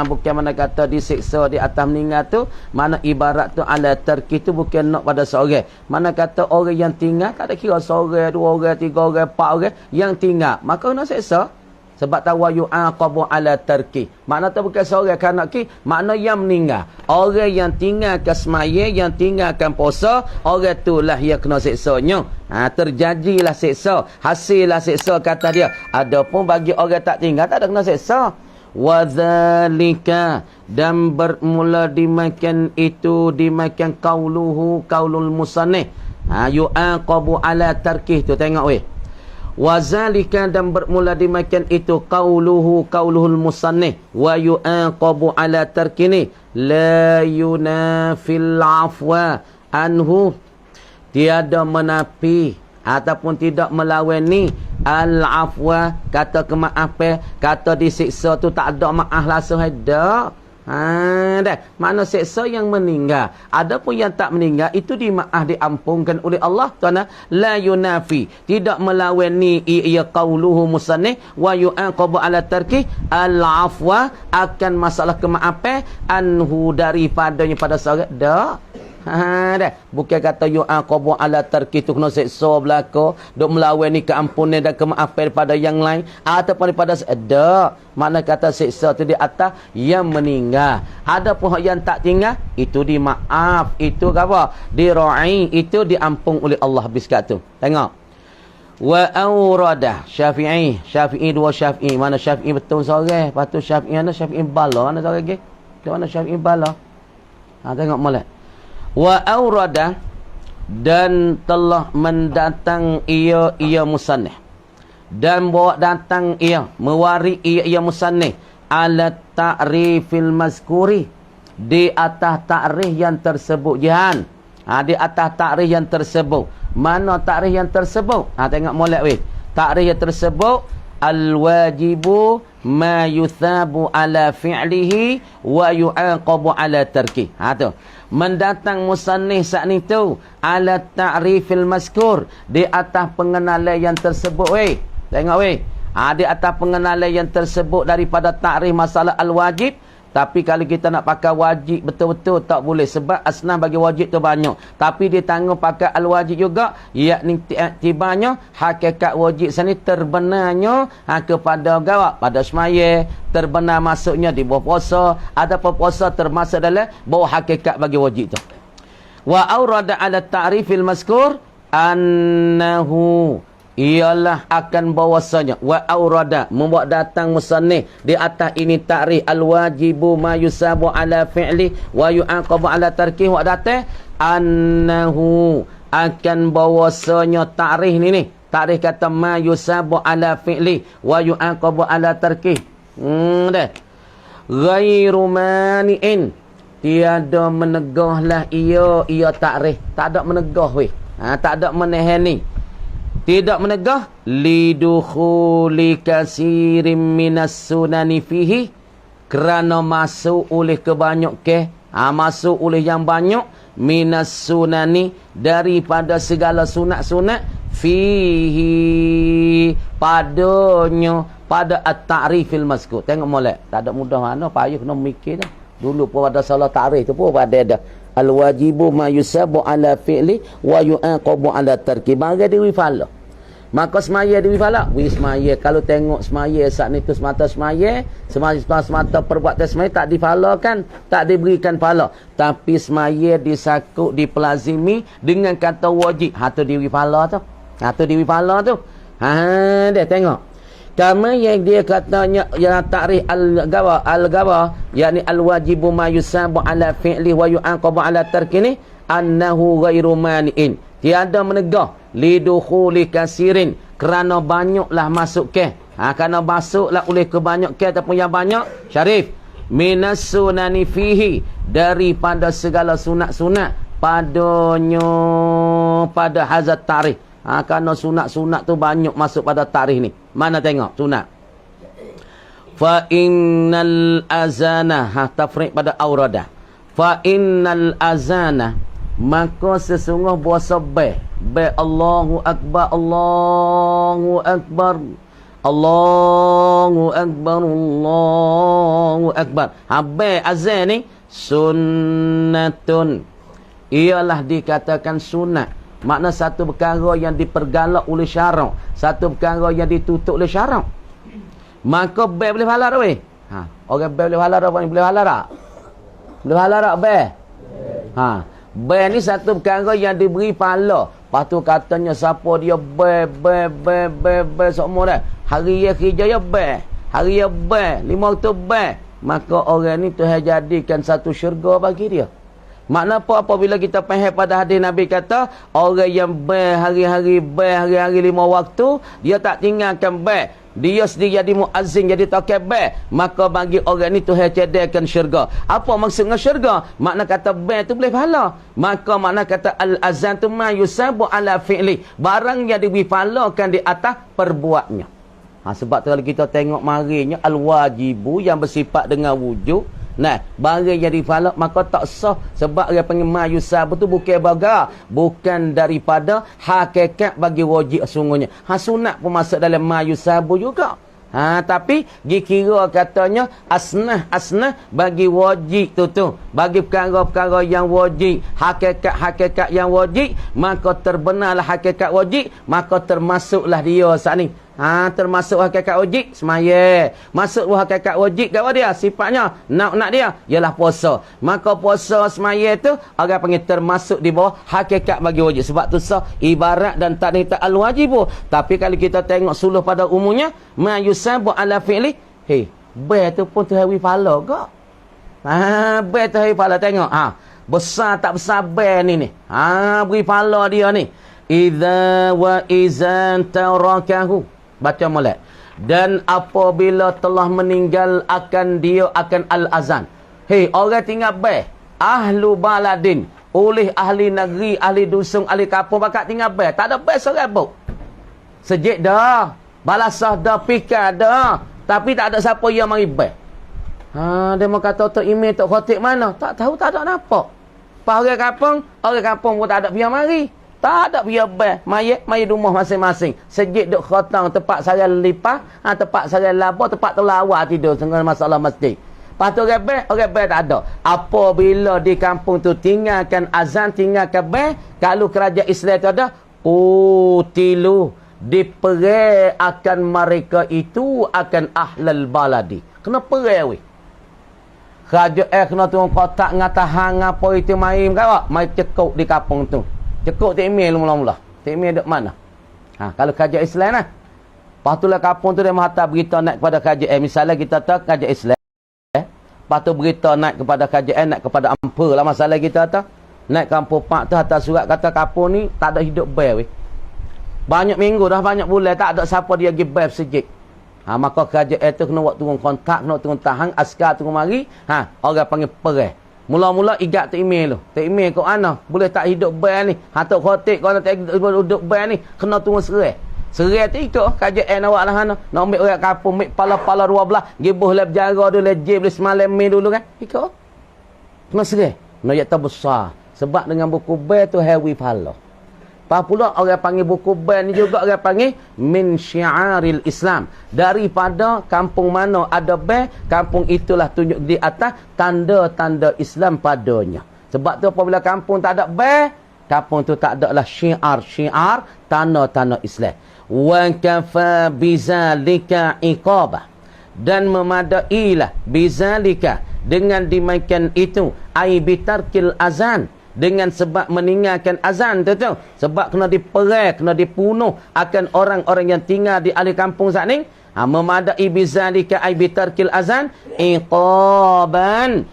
S1: Bukan mana kata disiksa di atas meninggal tu, mana ibarat tu ala tarki tu bukan nak pada seorang. Mana kata orang yang tinggal tak ada kira seorang, dua orang, tiga orang, empat orang yang tinggal, maka kena siksa. Sebab tawa yu'aqabu ala tarki. Makna tu bukan seorang kanak ki, makna yang meninggal. Orang yang tinggalkan semaya, yang tinggalkan puasa, orang itulah yang kena siksanya. Terjadilah siksa, hasillah siksa kata dia. Adapun bagi orang tak tinggal tak ada kena siksa. Wadzalika dan bermula dimakan itu dimakan qaulul musannif yu'aqabu ala tarkih tu tengok weh. Wadzalika dan bermula dimakan itu qauluhul musannif wa yu'aqabu ala tarkini la yunafil afwa anhu tiada menapi ataupun tidak melawani al-afwa kata kemaafan kata disiksa tu tak ada maaf langsung ada. Dah makna siksa yang meninggal. Adapun yang tak meninggal itu dimaaf diampunkan oleh Allah Taala. La yunafi tidak melawani ia qauluhu musannif wa yu'aqabu ala tarki al-afwa akan masalah kemaafan anhu daripadanya pada seorang dah. Dah bukan kata yu'aqabu ala tarki tu kena seksa belaka duk melawani keampunan dan kemaafan daripada yang lain ataupun daripada ada makna kata seksa tu di atas yang meninggal. Ada pun yang tak tinggal itu dimaaf, itu apa dirai, itu diampun oleh Allah habis kat tu. Tengok wa aurada Syafi'i dua Syafi'i mana Syafi'i betul seorang lepas tu Syafi'i mana Syafi'i bala mana seorang lagi di mana Syafi'i bala tengok molek. Wa aurada dan telah mendatang ia musannif dan bawa datang ia mewari ia musannif ala ta'rifil mazkuri di atas ta'rif yang tersebut jihan. Di atas ta'rif yang tersebut. Mana ta'rif yang tersebut? Tengok molek weh. Ta'rif yang tersebut al-wajibu ma yuthabu ala fi'lihi wa yu'aqabu ala tarki. Tu mendatang musannif saat ni tu ala ta'rifil mazkur di atas pengenalan yang tersebut weh. Tengok weh. Di atas pengenalan yang tersebut daripada ta'rif masalah al-wajib. Tapi kalau kita nak pakai wajib betul-betul tak boleh sebab asnaf bagi wajib tu banyak. Tapi dia tanggung pakai al-wajib juga, yakni tibanya hakikat wajib sini terbenarnya kepada gawak pada semaya, terbenar masuknya di bawah puasa, ada puasa termasuk dalam bawah hakikat bagi wajib tu. Wa aurada ala ta'rifil mazkur annahu ialah akan bahwasanya wa aurada membuat datang musannif di atas ini ta'rif al-wajibu ma yusabu ala fi'li wa yu'aqabu ala tarki wa datang annahu akan bahwasanya ta'rif ni ta'rif kata ma yusabu ala fi'li wa yu'aqabu ala tarki dah ghairu mani'in tiada menegahlah ia ta'rif tak ada menegah weh tak ada menehani tidak menegah lidukhuli kasirin minas sunani fihi kerana masuk oleh kebanyakan masuk oleh yang banyak minas sunani, daripada segala sunat-sunat, fihi, padanya, pada at-ta'rifil mazkur. Tengok molek, tak ada mudah mana, payah kena mikir dah. Dulu pun pada salah ta'rif tu pun pada dah. Al-wajibu ma yusabu ala fi'li wa yu'aqabu ala tarki. Bagi diri fala. Maka semaya diri fala. Semaya. Kalau tengok semaya saat ni tu semata semaya. Semata perbuatan semaya tak difalakan. Tak diberikan fala. Tapi semaya disakut, dipelazimi dengan kata wajib. Tu diri fala tu. Tu diri fala tu. Dia tengok. Kama yang dia katanya yang ta'rif al-gawa yakni al-wajibu ma yusabu ala fi'li wa yu'aqabu ala tarki ni annahu ghairu mani'in, tiada menegah lidukhuli kasirin, kerana banyaklah masuk ke kerana masuklah oleh kebanyak ke ataupun yang banyak syarif minas sunani fihi, daripada segala sunat-sunat padanya pada hazat ta'rif. Kerana sunat-sunat tu banyak masuk pada tarikh ni. Mana tengok sunat. Fa innal azana, tafriq pada auradah. Fa innal azana, maka sesungguh puasa be Allahu akbar, Allahu akbar, Allahu akbar, Allahu akbar. Be azan ni sunnatun, ialah dikatakan sunat. Makna satu perkara yang dipergalak oleh syarak, satu perkara yang ditutup oleh syarak. Maka be boleh halal tak weh? Orang be boleh halal tak? Boleh halal tak? Boleh halal tak be? Be ni satu perkara yang diberi pahala. Lepas tu katanya siapa dia be semua dah. Hari ya kerja ya be, hari ya be, 5 waktu be. Maka orang ni Tuhan jadikan satu syurga bagi dia. Makna apa? Apabila kita faham pada hadis Nabi kata, orang yang hari-hari 5 waktu, dia tak tinggalkan baik. Dia sendiri jadi muazzin, jadi tokek baik. Maka bagi orang ni Tuhan cedekkan syurga. Apa maksudnya syurga? Makna kata baik tu boleh pahala. Maka makna kata al-azan tu ma yusabu ala fi'li. Barang yang diberi pahalakan di atas perbuatnya. Sebab tu kalau kita tengok marinya al-wajibu yang bersifat dengan wujud. Nah, barang yang difalak maka tak sah, sebab dia panggil mayusab tu bukan baga, bukan daripada hakikat bagi wajib sungguhnya. Sunat pun masuk dalam mayusab juga. Tapi dikira katanya asnah bagi wajib tu. Bagi perkara-perkara yang wajib, hakikat yang wajib, maka terbenarlah hakikat wajib, maka termasuklah dia saat ni. Termasuk hakikat wajib semaya. Masuk hakikat wajib apa dia? Sifatnya nak dia ialah puasa. Maka puasa semaya tu orang panggil termasuk di bawah hakikat bagi wajib. Sebab tu sah ibarat dan taknita al-wajibu. Tapi kalau kita tengok suluh pada umumnya, ma yusabu ala fi'li. Be tu pun tu hawi pala ke? Be tu hawi pala tengok. Besar tak besar be ni. Beri pala dia ni. Idza wa izan tarakahu. Baca molek. Dan apabila telah meninggal akan dia akan al-azan. Orang tinggal be. Ahlu baladin. Oleh ahli negeri, ahli dusun, ahli kampung. Bakat tinggal be. Tak ada be serebuk. Sejik dah. Balasah dah. Pikir dah. Tapi tak ada siapa yang mari be. Dia mau kata Tok Imam, Tok Khatib mana? Tak tahu, tak ada nampak. Orang kampung pun tak ada pihak mari. Tak ada biar bai. Mayat rumah masing-masing. Sejik duk khotang tempat saya lipah, tempat saya labah, tempat telawar tidur dengan masalah masjid. Lepas tu orang bai tak ada. Apabila di kampung tu tinggalkan azan, tinggalkan bai, kalau kerajaan Islam tu ada, utilu, diperai akan mereka itu akan ahlal baladi. Kena perai weh. Kerajaan kena turun kotak ngata hang apa itu main kau, mai cekuk di kampung tu. Cekuk tak email mula-mula. Tak email duk mana? Kalau kerajaan Islam lah. Lepas tu lah kampung tu dia menghantar berita naik kepada kerajaan. Misalnya kita tahu kerajaan Islam. Lepas tu berita naik kepada kerajaan, naik kepada ampun lah masalah kita tahu. Naik kampung pak tu hantar surat kata kampung ni tak ada hidup baik. Banyak minggu dah, banyak bulan tak ada siapa dia pergi baik sejik. Maka kerajaan tu kena buat turun kontak, kena turun tahan, askar turun mari. Orang panggil perai. Mula-mula igat tu email tu. Tu email kau ana boleh tak hidup bai ni. Tok Khatib kau nak hidup bai ni kena tunggu serai. Serai tu ikut kerajaan awak lah ana. Nak ambil orang kampung, ambil pala-pala 12, gibuh lep jaga dulu, lep jeb semalam mi dulu kan. Ikut. Kena serai. Nak jatuh besar. Sebab dengan buku ber tu hewi pahala. Lepas pula orang panggil buku ber ni juga orang panggil min syiaril Islam. Daripada kampung mana ada ber, kampung itulah tunjuk di atas tanda-tanda Islam padanya. Sebab tu apabila kampung tak ada ber, kampung tu tak ada lah syiar tanda-tanda Islam. Wa kafa bizalika iqabah. Dan memadailah bizalika dengan dimainkan itu ai bitarkil azan, dengan sebab meninggalkan azan tu. Sebab kena diperang, kena dibunuh akan orang-orang yang tinggal di ahli kampung saat ni. Memadai bizalika ai bitarkil azan iqaban,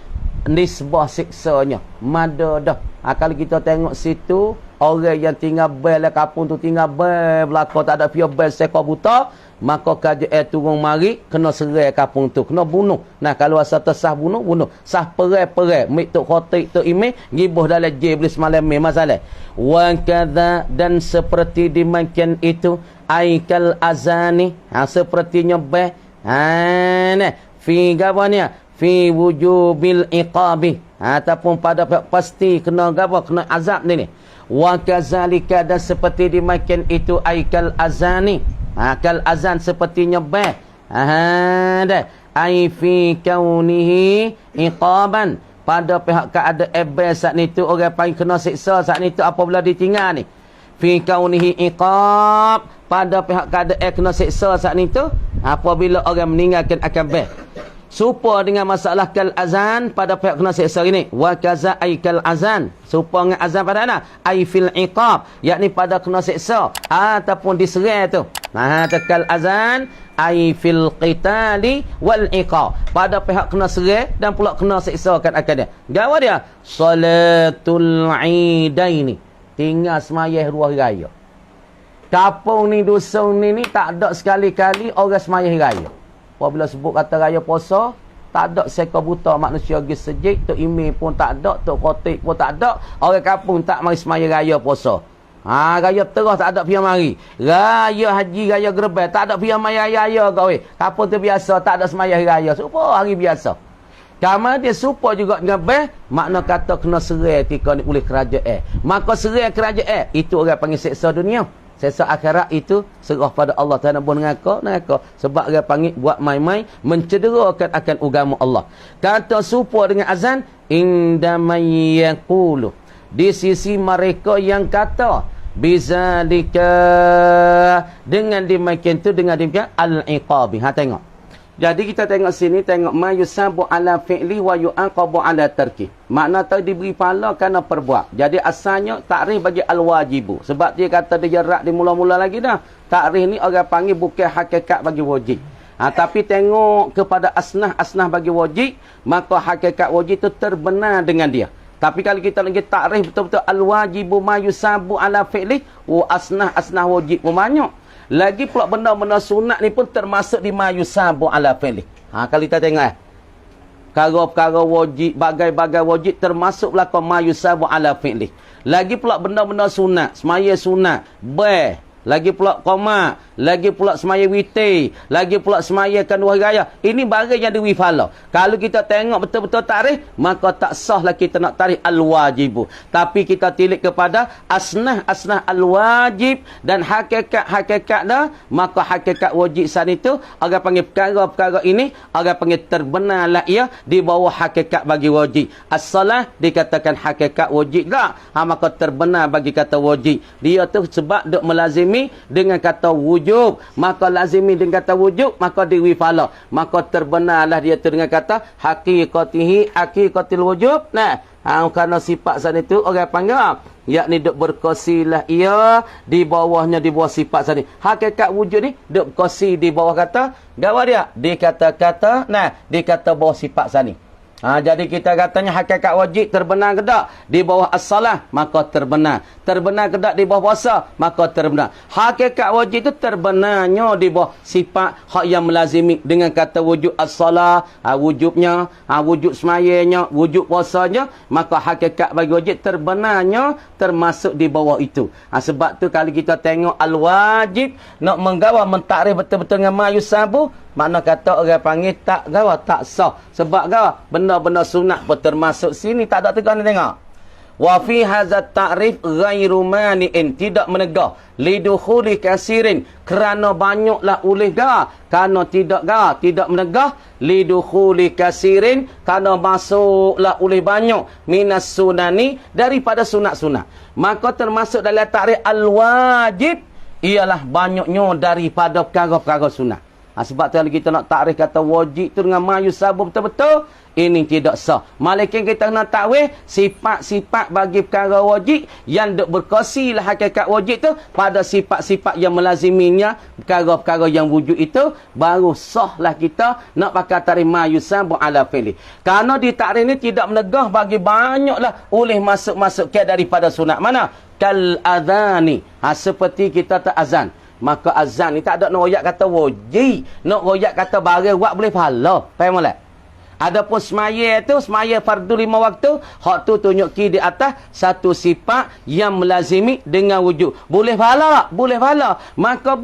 S1: nisbah siksanya. Mada dah. Kalau kita tengok situ, orang yang tinggal bel kampung tu tinggal bel belakang tak ada pia bel sekor buta, maka KJL turun mari kena serai kampung tu, kena bunuh. Nah, kalau asal tersah bunuh, sah perai mik tok khotik tok imej gibuh dalam jiblis malam ni masalah. Wa kadza, dan seperti dimakan itu aikal azani, sepertinya bel nah fi gawanya fi wujubil iqabi, ataupun pada pasti kena gapo, kena azab ni. Wa kazalika, dan seperti dimakan itu aikal azani, kal azan sepertinya bel dah ai fi kaunihi iqaban, pada pihak keadaan ebel saat ni tu orang panggil kena siksa saat ni tu apabila ditinggal ni. Fi kaunihi iqab, pada pihak keadaan kena siksa saat ni tu apabila orang meninggalkan akan bel. Serupa dengan masalah kal azan pada pihak kena siksa ini. Wa kaza ai kal azan, serupa dengan azan pada mana? Ai fil iqab, yakni pada kena siksa ataupun diserai tu. Kal azan ai fil qitali wal iqab, pada pihak kena serai dan pula kena siksakan akan dia. Gawa dia salatul idaini, tinggal semayah dua raya. Kampung ni, dusun ni tak ada sekali-kali orang semayah raya. Apabila sebut kata raya puasa, tak ada sekor buta manusia pergi sejik, tok imam pun tak ada, tok khatib pun tak ada, orang kampung tak mari semaya raya puasa. Raya terus tak ada pihak mari. Raya haji, raya gerbang, tak ada pihak mari raya kau weh. Kampung tu biasa tak ada semaya raya, serupa hari biasa. Kamu dia serupa juga dengan beh, makna kata kena serai ketika ni oleh kerajaan. Maka serai kerajaan itu orang panggil seksa dunia. Seksa akhirat itu serah pada Allah Ta'ala pun neraka. Sebab dia panggil buat main-main, mencederakan akan agama Allah. Kata serupa dengan azan, indamai yaqulu, di sisi mereka yang kata bizalika, dengan demikian tu, dengan demikian al-iqabi. Tengok. Jadi kita tengok sini, tengok ma yusabu ala fi'li wa yu'aqabu ala tarki. Makna tu diberi pahala kerana perbuat. Jadi asalnya takrif bagi al-wajibu. Sebab dia kata dia jerak di mula-mula lagi dah. Takrif ni orang panggil bukan hakikat bagi wajib. Tapi tengok kepada asnah bagi wajib, maka hakikat wajib itu terbenar dengan dia. Tapi kalau kita lagi takrif betul-betul al-wajibu ma yusabu ala fi'li, asnah wajib pun banyak. Lagi pula benda-benda sunat ni pun termasuk di ma yusabu ala fi'li. Kalau kita tengok perkara-perkara wajib, bagai-bagai wajib termasuk belakang ma yusabu ala fi'li. Lagi pula benda-benda sunat, semaya sunat, lagi pula qoma, lagi pula semaya witir, lagi pula semaya dua raya. Ini barang yang diberi pahala. Kalau kita tengok betul-betul tarikh, maka tak sahlah kita nak tarikh al-wajibu. Tapi kita tilik kepada asnah al-wajib dan hakikat dah, maka hakikat wajib saat itu orang panggil perkara-perkara ini, orang panggil terbenarlah ia di bawah hakikat bagi wajib. As-salah dikatakan hakikat wajib tak? Maka terbenar bagi kata wajib. Dia tu sebab duk melazimi dengan kata wujub, maka lazimi dengan kata wujub, maka diberi pahala. Maka terbenarlah dia tu dengan kata haqiqatil wujub. Kerana sifat sana itu orang panggil yakni duk berkosilah ia di bawah sifat sana. Hakikat wujud ni duk kosi di bawah kata gawa dia di kata-kata di kata bawah sifat sana. Jadi kita katanya hakikat wajib terbenar ke tak di bawah as-salah, maka terbenar. Terbenar ke tak di bawah puasa, maka terbenar. Hakikat wajib itu terbenarnya di bawah sifat hak yang melazimi dengan kata wujud as-salah, wujubnya, wujud semayanya, wujud puasanya, maka hakikat bagi wajib terbenarnya termasuk di bawah itu. Sebab tu kalau kita tengok al-wajib nak menggawa mentakrif betul-betul dengan ma yusabu, makna kata orang panggil tak gawa, tak sah. Sebab gawa benda-benda sunat pun termasuk sini, tak ada tekan ni tengok. Wa fi hadzal ta'rif ghairu mani'in, tidak menegah lidukhuli kasirin, kerana banyaklah oleh ga, kerana tidak menegah lidukhuli kasirin, kerana masuklah oleh banyak minas sunani, daripada sunat-sunat. Maka termasuk dalam ta'rif al-wajib ialah banyaknya daripada perkara-perkara sunat. Sebab tu kalau kita nak takrif kata wajib tu dengan ma yusabu betul-betul, ini tidak sah. Malaikat kita nak takwil sifat-sifat bagi perkara wajib yang duk berkasi lah hakikat wajib tu pada sifat-sifat yang melaziminya perkara-perkara yang wujud itu, baru sah lah kita nak pakai takrif ma yusabu ala fi'li. Kerana di takrif ni tidak menegah bagi banyaklah oleh masuk-masuk ke daripada sunat. Mana? Kal adhani. Seperti kita tak azan. Maka azan ni tak ada nak royak kata wajib, nak royak kata barang buat boleh pahala. Faham tak? Adapun semaya tu, semaya fardu 5 waktu, hak tu tunjuk di atas satu sifat yang melazimi dengan wujud. Boleh pahala tak? Boleh pahala. Maka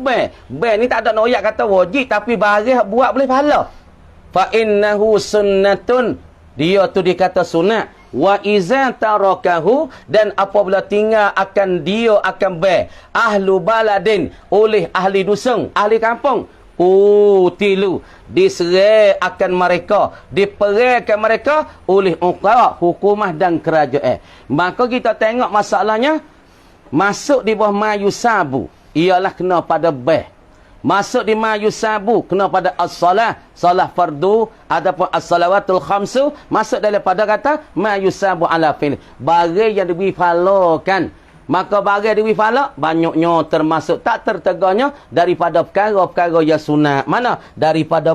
S1: ni tak ada nak royak kata wajib, tapi barang buat boleh pahala. Fa innahu sunnatun, dia tu dikata sunat. Wa iza tarakahu, dan apabila tinggal akan dia akan ahlu baladin, oleh ahli dusun, ahli kampung, tilu diserai akan mereka, diperaikan mereka oleh uqara, hukumah dan kerajaan. Maka kita tengok masalahnya, masuk di bawah ma yusabu ialah kena pada masuk di ma yusabu kena pada as-salah, salah fardu, ataupun as-salawatul khamsu, masuk daripada kata ma yusabu ala fi'l, barang yang diberi pahala. Maka barang diberi pahala banyaknya, termasuk tak terteganya daripada perkara-perkara yang sunat. Mana? Daripada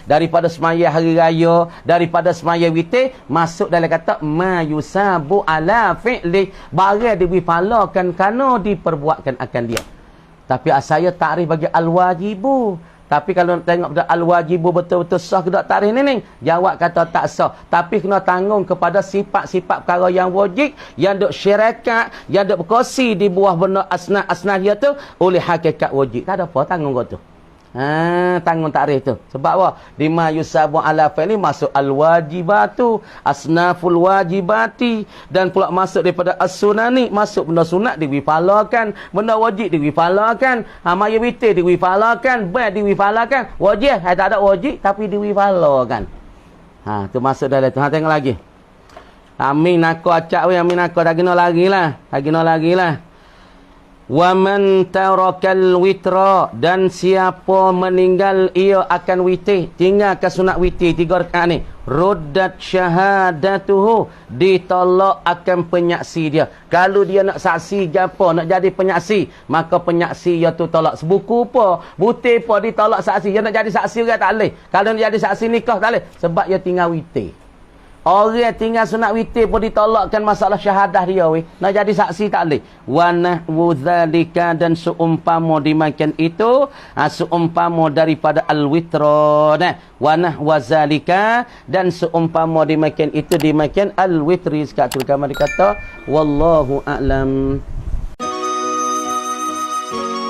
S1: daripada semaya hari raya, daripada semaya witir, masuk dalam kata ma yusabu ala fi'li, barang diberi pahala kerana diperbuatkan akan dia. Tapi saya takrif bagi al-wajibu. Tapi kalau nak tengok pada al-wajibu betul-betul sah ke tak takrif ni? Jawab kata tak sah. Tapi kena tanggung kepada sifat-sifat perkara yang wajib, yang duk syarikat, yang duk berkongsi di buah benda asnah dia tu oleh hakikat wajib. Tak ada apa tanggung kau tu. Tanggung takrif tu. Sebab apa? Di ma yusabu ala fi'li masuk al-wajibatu, asnaful wajibati, dan pula masuk daripada as-sunani, masuk benda sunat diberi pahalakan, benda wajib diberi pahalakan, maya witir diberi pahalakan, diberi pahalakan, wajib tak ada wajib tapi diberi pahalakan. Tu masuk dalam tu. Tengok lagi. Amin aku acak we, amin aku dah kena lagi lah. Wa man tarakal witra, dan siapa meninggal ia akan witir, tinggalkan sunat witir 3 rakaat ni, ruddat syahadatuhu, ditolak akan penyaksi dia. Kalau dia nak saksi gapo, nak jadi penyaksi, maka penyaksi dia tu tolak. Sebuku apa, butir apa ditolak saksi. Dia nak jadi saksi orang tak boleh. Kalau nak jadi saksi nikah tak boleh, sebab dia tinggal witir. Orang tinggal sunat witir pun ditolakkan masalah syahadah dia weh. Nak jadi saksi tak boleh. Wa nahwu dzalika, dan seumpama dimakan itu, seumpama daripada al-witra. Wa nahwu dzalika, dan seumpama dimakan itu dimakan al-witri. Sekat tu kamar dikata wallahu a'lam.